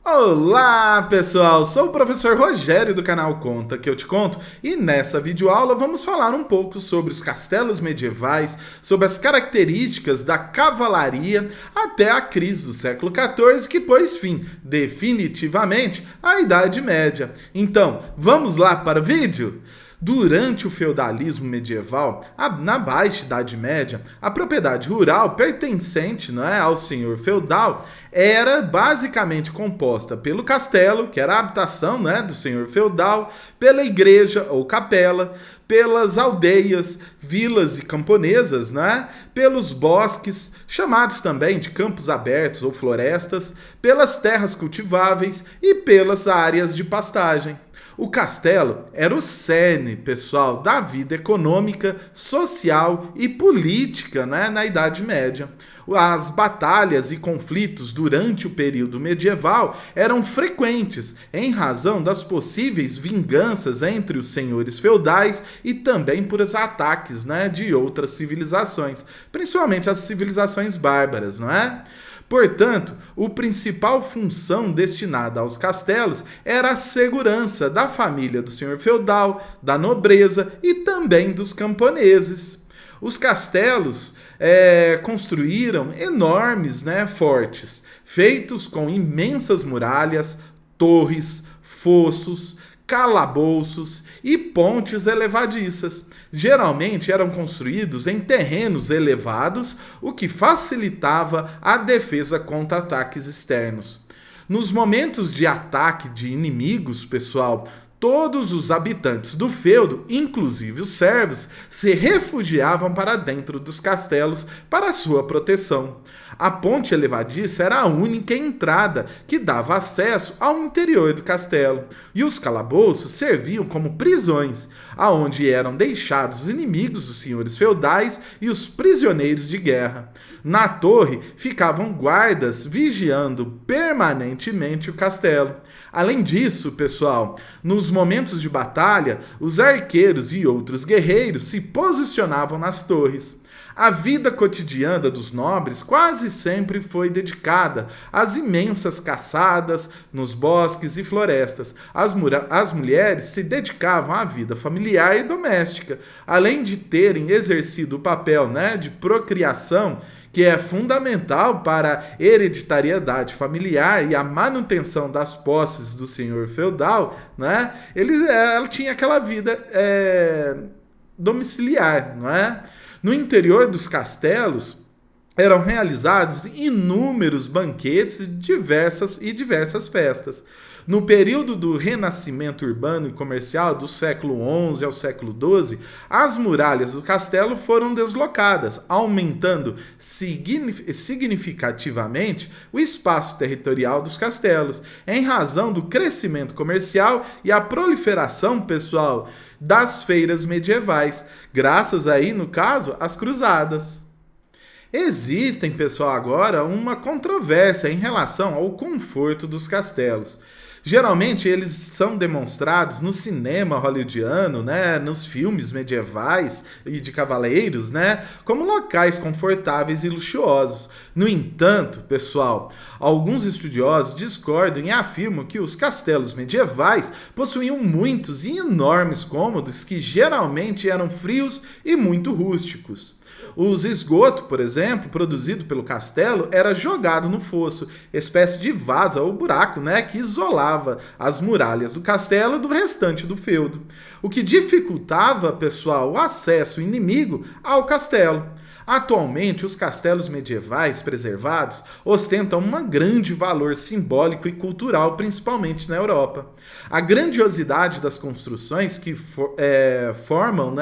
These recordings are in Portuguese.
Olá pessoal, sou o professor Rogério do canal Conta que eu te conto e nessa videoaula vamos falar um pouco sobre os castelos medievais, sobre as características da cavalaria até a crise do século XIV que pôs fim definitivamente à Idade Média. Então, vamos lá para o vídeo? Durante o feudalismo medieval, na Baixa Idade Média, a propriedade rural pertencente, ao senhor feudal era basicamente composta pelo castelo, que era a habitação, do senhor feudal, pela igreja ou capela, pelas aldeias, vilas e camponesas, pelos bosques, chamados também de campos abertos ou florestas, pelas terras cultiváveis e pelas áreas de pastagem. O castelo era o cerne, pessoal, da vida econômica, social e política, na Idade Média. As batalhas e conflitos durante o período medieval eram frequentes, em razão das possíveis vinganças entre os senhores feudais e também por os ataques, de outras civilizações, principalmente as civilizações bárbaras, não é? Portanto, a principal função destinada aos castelos era a segurança da família do senhor feudal, da nobreza e também dos camponeses. Os castelos construíram enormes fortes, feitos com imensas muralhas, torres, fossos, calabouços e pontes elevadiças. Geralmente eram construídos em terrenos elevados, o que facilitava a defesa contra ataques externos. Nos momentos de ataque de inimigos, pessoal, todos os habitantes do feudo, inclusive os servos, se refugiavam para dentro dos castelos para sua proteção. A ponte elevadiça era a única entrada que dava acesso ao interior do castelo, e os calabouços serviam como prisões, aonde eram deixados os inimigos dos senhores feudais e os prisioneiros de guerra. Na torre ficavam guardas vigiando permanentemente o castelo. Além disso, pessoal, nos momentos de batalha, os arqueiros e outros guerreiros se posicionavam nas torres. A vida cotidiana dos nobres quase sempre foi dedicada às imensas caçadas nos bosques e florestas. As mulheres se dedicavam à vida familiar e doméstica, além de terem exercido o papel de procriação, que é fundamental para a hereditariedade familiar e a manutenção das posses do senhor feudal. Ela tinha aquela vida domiciliar, No interior dos castelos eram realizados inúmeros banquetes e diversas festas. No período do renascimento urbano e comercial, do século XI ao século XII, as muralhas do castelo foram deslocadas, aumentando significativamente o espaço territorial dos castelos, em razão do crescimento comercial e a proliferação, pessoal, das feiras medievais, graças aí, no caso, às cruzadas. Existem, pessoal, agora uma controvérsia em relação ao conforto dos castelos. Geralmente eles são demonstrados no cinema hollywoodiano, nos filmes medievais e de cavaleiros, como locais confortáveis e luxuosos. No entanto, pessoal, alguns estudiosos discordam e afirmam que os castelos medievais possuíam muitos e enormes cômodos que geralmente eram frios e muito rústicos. Os esgoto, por exemplo, produzido pelo castelo, era jogado no fosso, espécie de vaza ou buraco, que isolava as muralhas do castelo do restante do feudo, o que dificultava, pessoal, o acesso inimigo ao castelo. Atualmente, os castelos medievais preservados ostentam um grande valor simbólico e cultural, principalmente na Europa. A grandiosidade das construções que formam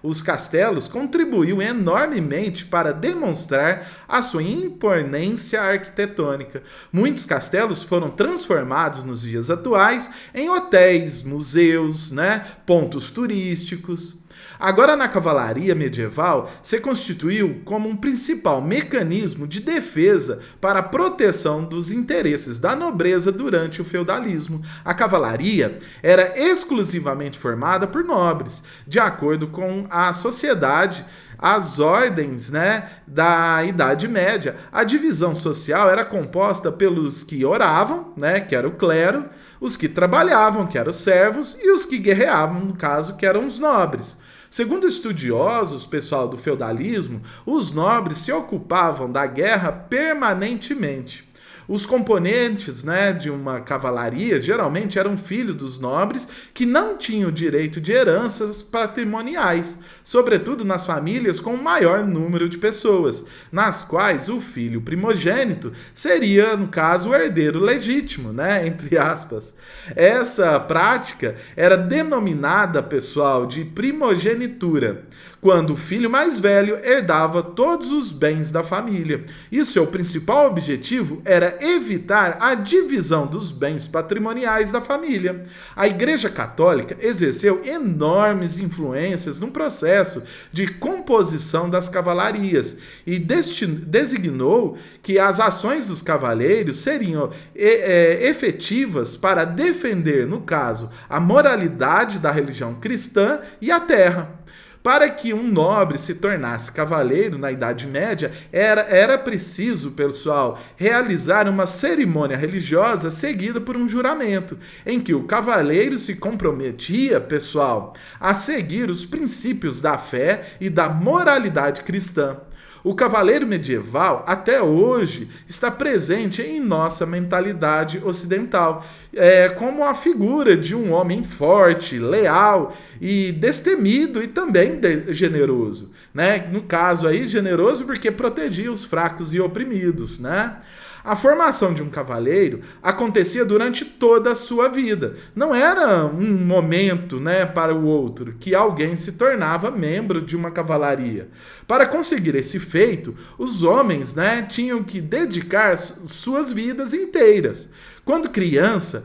os castelos contribuiu enormemente para demonstrar a sua imponência arquitetônica. Muitos castelos foram transformados nos dias atuais em hotéis, museus, pontos turísticos. Agora, na cavalaria medieval, se constituiu como um principal mecanismo de defesa para a proteção dos interesses da nobreza durante o feudalismo. A cavalaria era exclusivamente formada por nobres, de acordo com a sociedade as ordens, né, da Idade Média. A divisão social era composta pelos que oravam, né, que era o clero, os que trabalhavam, que eram os servos, e os que guerreavam, no caso, que eram os nobres. Segundo estudiosos, pessoal do feudalismo, os nobres se ocupavam da guerra permanentemente. Os componentes, né, de uma cavalaria geralmente eram filhos dos nobres que não tinham direito de heranças patrimoniais, sobretudo nas famílias com maior número de pessoas, nas quais o filho primogênito seria, no caso, o herdeiro legítimo, né, entre aspas. Essa prática era denominada, pessoal, de primogenitura, quando o filho mais velho herdava todos os bens da família. E o seu principal objetivo era evitar a divisão dos bens patrimoniais da família. A Igreja Católica exerceu enormes influências no processo de composição das cavalarias e designou que as ações dos cavaleiros seriam efetivas para defender, no caso, a moralidade da religião cristã e a terra. Para que um nobre se tornasse cavaleiro na Idade Média, era preciso, pessoal, realizar uma cerimônia religiosa seguida por um juramento, em que o cavaleiro se comprometia, pessoal, a seguir os princípios da fé e da moralidade cristã. O cavaleiro medieval, até hoje, está presente em nossa mentalidade ocidental, como a figura de um homem forte, leal e destemido e também generoso, né? No caso aí, generoso porque protegia os fracos e oprimidos, né? A formação de um cavaleiro acontecia durante toda a sua vida. Não era um momento, né, para o outro que alguém se tornava membro de uma cavalaria. Para conseguir esse feito, os homens, né, tinham que dedicar suas vidas inteiras. Quando criança,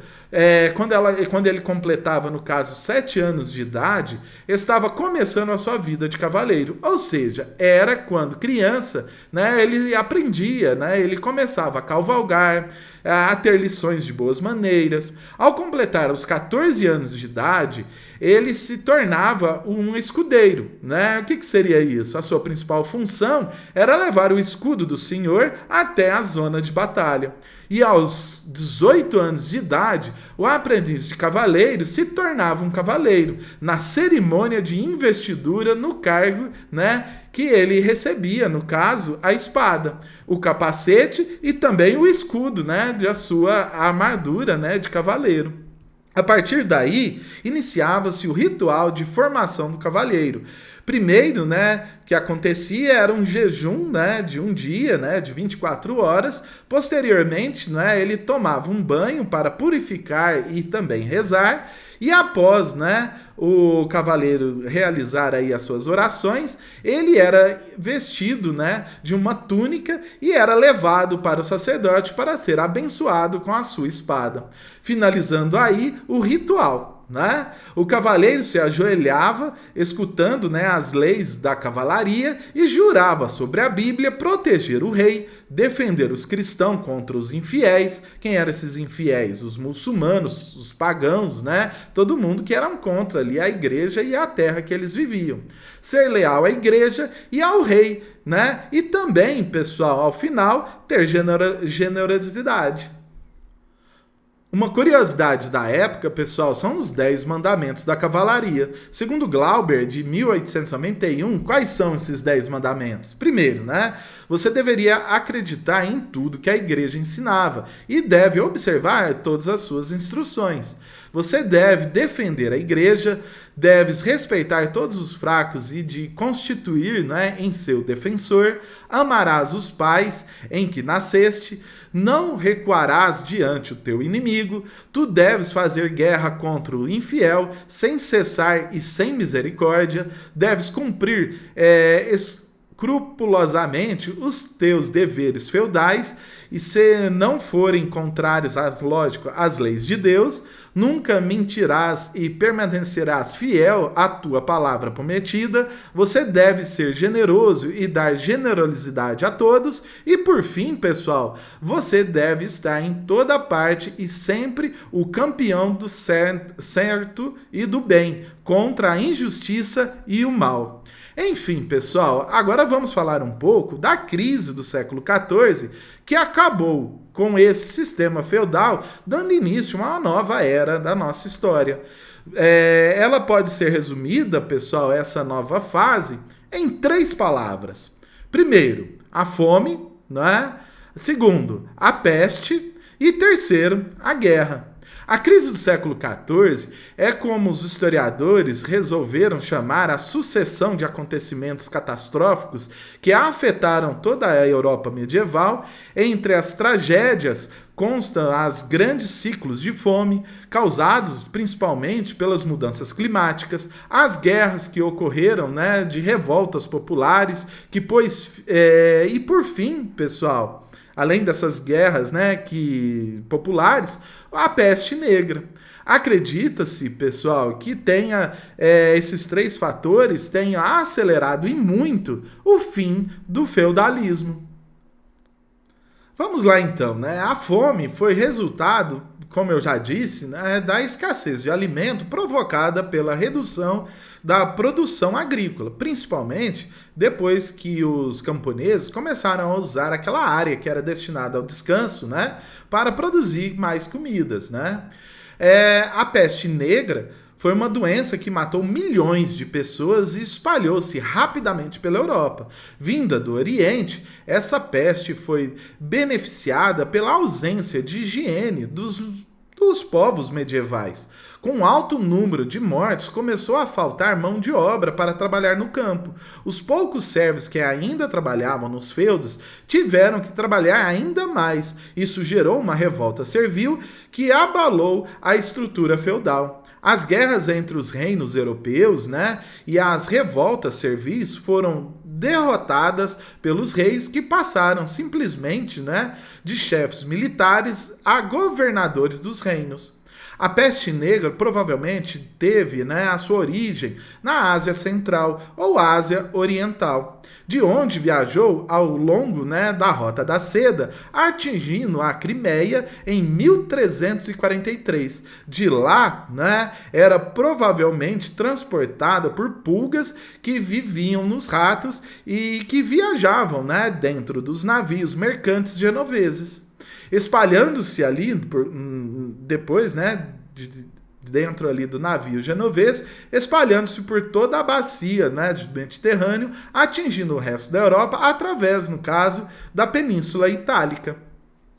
quando ele completava, no caso, 7 anos de idade, estava começando a sua vida de cavaleiro. Ou seja, era quando criança, né, ele aprendia, né, ele começava a cavalgar, a ter lições de boas maneiras. Ao completar os 14 anos de idade, ele se tornava um escudeiro, né? O que seria isso? A sua principal função era levar o escudo do senhor até a zona de batalha. E aos 18 anos de idade, o aprendiz de cavaleiro se tornava um cavaleiro, na cerimônia de investidura no cargo, né, que ele recebia, no caso, a espada, o capacete e também o escudo, né, de a sua armadura, né, de cavaleiro. A partir daí, iniciava-se o ritual de formação do cavaleiro. Primeiro, né, que acontecia era um jejum, né, de um dia, né, de 24 horas. Posteriormente, né, ele tomava um banho para purificar e também rezar. E após, né, o cavaleiro realizar aí as suas orações, ele era vestido, né, de uma túnica e era levado para o sacerdote para ser abençoado com a sua espada. Finalizando aí o ritual. Né? O cavaleiro se ajoelhava, escutando, né, as leis da cavalaria e jurava sobre a Bíblia proteger o rei, defender os cristãos contra os infiéis. Quem eram esses infiéis? Os muçulmanos, os pagãos, né? Todo mundo que eram contra ali a igreja e a terra que eles viviam. Ser leal à igreja e ao rei, né? E também, pessoal, ao final, ter generosidade. Uma curiosidade da época, pessoal, são os 10 mandamentos da cavalaria. Segundo Glauber, de 1891, quais são esses 10 mandamentos? Primeiro, né? Você deveria acreditar em tudo que a igreja ensinava e deve observar todas as suas instruções. Você deve defender a igreja, deves respeitar todos os fracos e de constituir, né, em seu defensor, amarás os pais em que nasceste, não recuarás diante o teu inimigo, tu deves fazer guerra contra o infiel, sem cessar e sem misericórdia, deves cumprir escrupulosamente os teus deveres feudais, e se não forem contrários às leis de Deus, nunca mentirás e permanecerás fiel à tua palavra prometida. Você deve ser generoso e dar generosidade a todos. E por fim, pessoal, você deve estar em toda parte e sempre o campeão do certo e do bem, contra a injustiça e o mal. Enfim, pessoal, agora vamos falar um pouco da crise do século XIV, que acabou com esse sistema feudal, dando início a uma nova era da nossa história. Ela pode ser resumida, pessoal, essa nova fase, em 3 palavras. Primeiro, a fome, né? Segundo, a peste. E terceiro, a guerra. A crise do século XIV é como os historiadores resolveram chamar a sucessão de acontecimentos catastróficos que afetaram toda a Europa medieval. Entre as tragédias constam os grandes ciclos de fome, causados principalmente pelas mudanças climáticas, as guerras que ocorreram, né, de revoltas populares, e por fim, pessoal, além dessas guerras, né, populares, a peste negra. Acredita-se, pessoal, que esses 3 fatores tenham acelerado e muito o fim do feudalismo. Vamos lá então, né? A fome foi resultado, como eu já disse, né, da escassez de alimento provocada pela redução da produção agrícola, principalmente depois que os camponeses começaram a usar aquela área que era destinada ao descanso, né, para produzir mais comidas, né? A peste negra foi uma doença que matou milhões de pessoas e espalhou-se rapidamente pela Europa. Vinda do Oriente, essa peste foi beneficiada pela ausência de higiene dos povos medievais. Com um alto número de mortos, começou a faltar mão de obra para trabalhar no campo. Os poucos servos que ainda trabalhavam nos feudos tiveram que trabalhar ainda mais. Isso gerou uma revolta servil que abalou a estrutura feudal. As guerras entre os reinos europeus, né, e as revoltas servis foram derrotadas pelos reis, que passaram simplesmente, né, de chefes militares a governadores dos reinos. A peste negra provavelmente teve, né, a sua origem na Ásia Central ou Ásia Oriental, de onde viajou ao longo, né, da Rota da Seda, atingindo a Crimeia em 1343. De lá, né, era provavelmente transportada por pulgas que viviam nos ratos e que viajavam, né, dentro dos navios mercantes genoveses. Espalhando-se ali, depois, né, dentro ali do navio genovês, espalhando-se por toda a bacia, né, do Mediterrâneo, atingindo o resto da Europa através, no caso, da Península Itálica.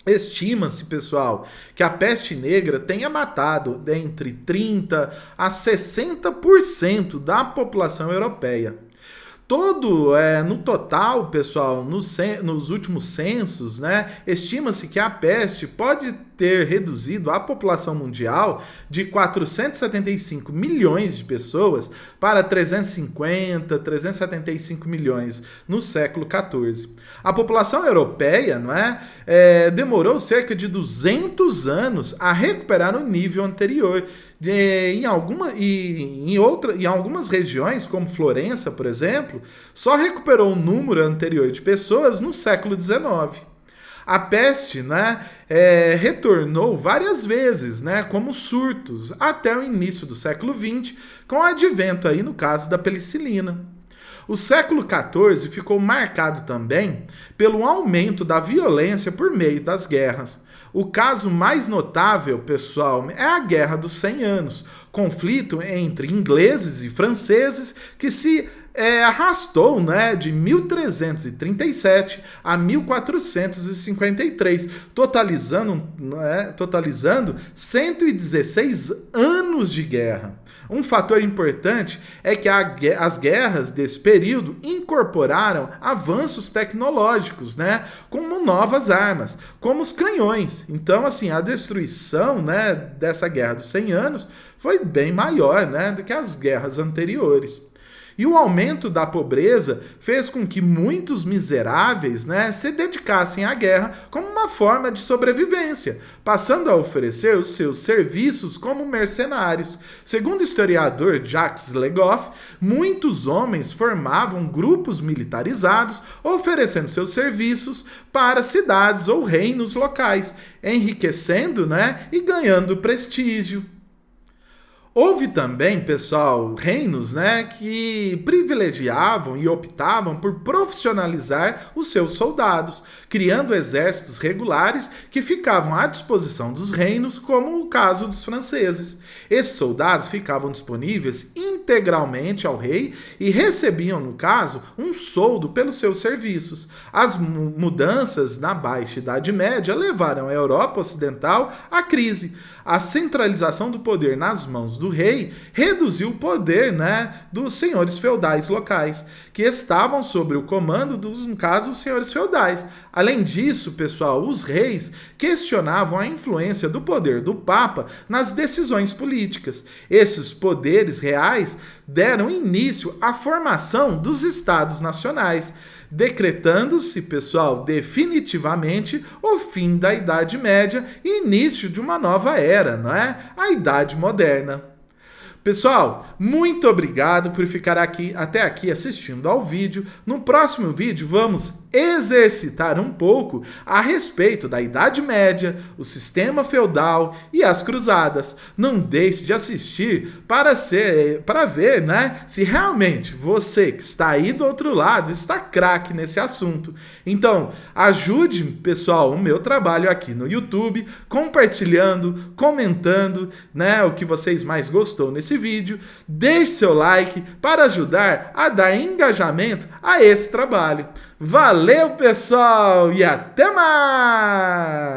Estima-se, pessoal, que a peste negra tenha matado entre 30% a 60% da população europeia. No total, pessoal, nos últimos censos, né, estima-se que a peste pode ter reduzido a população mundial de 475 milhões de pessoas para 375 milhões no século XIV. A população europeia, não demorou cerca de 200 anos a recuperar o nível anterior. Em algumas regiões, como Florença, por exemplo, só recuperou o número anterior de pessoas no século XIX. A peste, retornou várias vezes, como surtos, até o início do século XX, com o advento aí, no caso, da penicilina. O século XIV ficou marcado também pelo aumento da violência por meio das guerras. O caso mais notável, pessoal, é a Guerra dos 100 Anos, conflito entre ingleses e franceses que se arrastou, de 1337 a 1453, totalizando 116 anos de guerra. Um fator importante é que as guerras desse período incorporaram avanços tecnológicos, como novas armas, como os canhões. Então, assim, a destruição, dessa Guerra dos 100 Anos foi bem maior, do que as guerras anteriores. E o aumento da pobreza fez com que muitos miseráveis, se dedicassem à guerra como uma forma de sobrevivência, passando a oferecer os seus serviços como mercenários. Segundo o historiador Jacques Le Goff, muitos homens formavam grupos militarizados, oferecendo seus serviços para cidades ou reinos locais, enriquecendo, e ganhando prestígio. Houve também, pessoal, reinos, né, que privilegiavam e optavam por profissionalizar os seus soldados, criando exércitos regulares que ficavam à disposição dos reinos, como o caso dos franceses. Esses soldados ficavam disponíveis integralmente ao rei e recebiam, no caso, um soldo pelos seus serviços. As mudanças na Baixa Idade Média levaram a Europa Ocidental à crise. A centralização do poder nas mãos do rei reduziu o poder, né, dos senhores feudais locais, que estavam sob o comando dos, no caso, os senhores feudais. Além disso, pessoal, os reis questionavam a influência do poder do Papa nas decisões políticas. Esses poderes reais deram início à formação dos estados nacionais, decretando-se, pessoal, definitivamente o fim da Idade Média e início de uma nova era, não é? A Idade Moderna. Pessoal, muito obrigado por ficar aqui até aqui assistindo ao vídeo. No próximo vídeo vamos exercitar um pouco a respeito da Idade Média, o sistema feudal e as cruzadas. Não deixe de assistir para ver, né, se realmente você que está aí do outro lado está craque nesse assunto. Então, ajude, pessoal, o meu trabalho aqui no YouTube, compartilhando, comentando, né, o que vocês mais gostou nesse vídeo. Deixe seu like para ajudar a dar engajamento a esse trabalho. Valeu, pessoal, e até mais!